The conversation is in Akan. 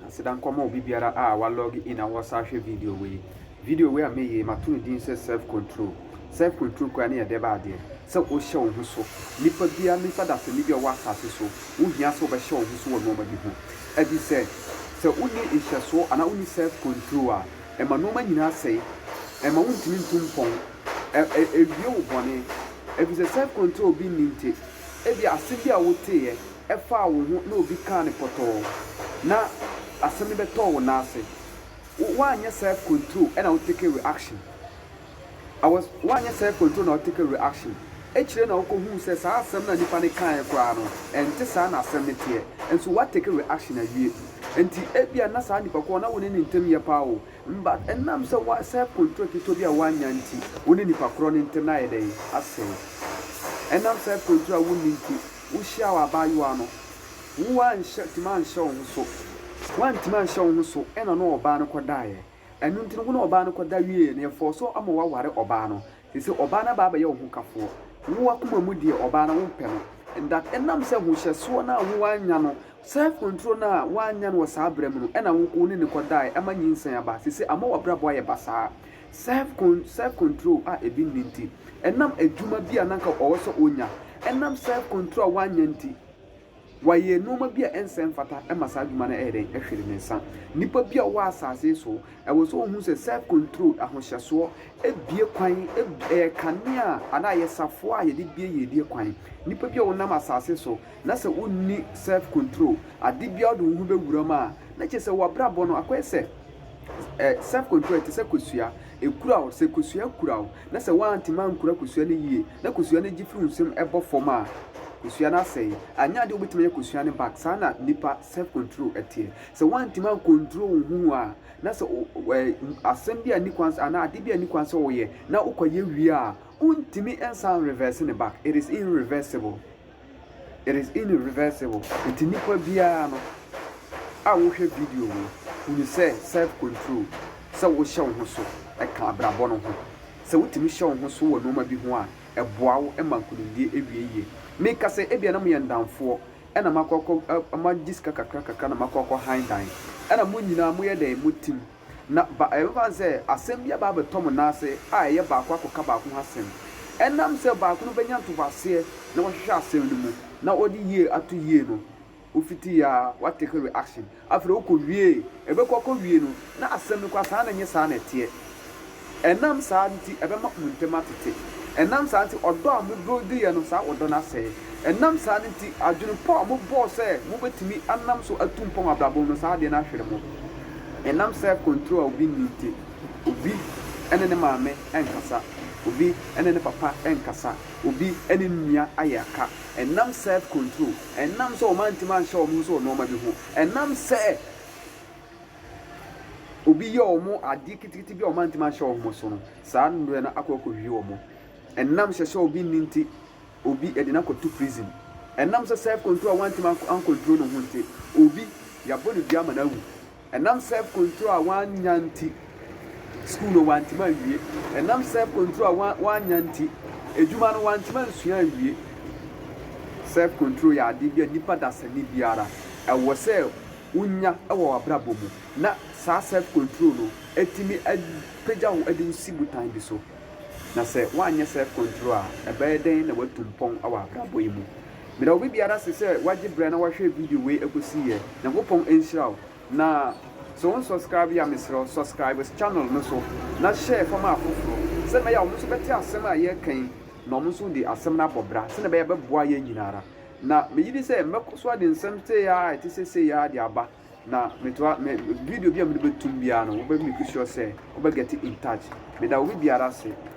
Sedan komo obi biara wa log in a wasahwe video we a meye mato din se self control kwa na ye de ba de se o hye wo so nipa bia nipa da se ni bia wa asase so wo hia so be hye wo so wo no ma bi ho abi se uni ihyeso ana uni self control a e ma no ma nyina sei e ma wuntimi ntumpon e wie wo bone abi se self control bi ninte e bi ase bia wo teye e fa wo ho na obi ka ne poto na asemi beto wo na ase wanya self control and I will take a reaction. Wanya self control na take a reaction. Echire na woko hu se sa asem na nipa ne kan ekwa no ente sa na asem ne tie and so what take a reaction awie enti ebia na sa nipa ko na woni ne ntem ye pa wo mba enam se wa self control kito bia wanya nti woni nipa kro ne ntem na ye dey ase enam self control woni nti wo hia wa ba yo ano wo an timan show so wanti man show hu so ena no oba no kodae enu ntino wo no oba no koda wie na efo so ama wa ware oba no sese oba na ba ba ye wo kafo wo akoma mu die oba na wo pɛ no and that enam se hu hye so na wo anya no self control na wanya no sa abrem no ena wo ne kodae ama nyinsan aba sese ama wa brabo ye basa self control a ebi ninti enam adwuma bia nanka owo so onya enam self control wanya nti waye no ma bia ensem fata e masa adwuma na eden ehwere ne nsa nipa bia wa asase so e wo so hu se self control ahohyeso ebie kwan kanea ana ye safo a ye de bie ye die kwan nipa bia wo nam asase so na se wonni self control ade bia do hu be wuram a na che se wabrabo no akwese self control te se kosua ekura o se kosua kura o na se wa antima nkura kosua ne yie na kosua ne gifiri nsem ebo foma kusua na sei anya de obetime ye kusua ne back sana nipa self control etie se wanti man control hu a na se asem bia ni kwanse ana ade bia ni kwanse wo ye na ukoye wi a untimi ensa reverse ne back. It is irreversible. Enti nipa bia no a wo hwe video wo uni se self control se wo hye wo so e ka abrabo no ho se wutimi hye wo so wo no ma bi ho a eboa wo e mankunundie ewieye make say ebia na mo yendamfo e na makoko ama diska kakra na makoko hindan e na mo nyina mo ye dey mutim na ba evan say asem bia ba betom na ase a ye ba akwa ba ko hasem enam say ba ko no benya ntobase na wo hwehwe asem no mu na odi ye atu ye no ofiti ya what take reaction after wo ko wie ebe ko wie no na asem no kwa sa na nye sa na tie enam sa nti ebe ma muntema tete enam sa nti odo a mo brodi ye no sa odo na se enam sa nti adwunu po mo bo se mo betimi anam so atumpon abrabo no sa de na hwere mo enam self control obi nti obi ene ne maame enkasa obi ene ne papa enkasa obi ene nua ayaka enam self control enam so man show mo so no ma bi ho enam se obi ye omo adi kitikiti bi o man show mo so no sa ndo na akoko wi omo enam hye obi ninti obi edina ko to prison enam self control want man control no hunte obi ya bonu bia ma na wu enam self control wan nyanti school no want man wie enam self control wan nyanti ejuma no want man sua wie self control ya ade bia nipa da sani biara e wo se unya e wo abrabo mu na sa self control no etimi peja wo edin sibutan bi so na se wanye self control a ebeden na watumpon awa abrabo yi mu mira obi biara se waje bre na wahwe video we ekosi ye na gopon enhiraw na so on subscribe ya misro subscribe channel no so na share for ma afoforo se me ya omuso beti asem a ye kan na omuso di asem na bobra se na be beboa ye nyinara na me yidi se mekoso ade nsem te ya eti se ya di aba na video bia me betum bia no wo be make sure se wo be get in touch me da obi biara se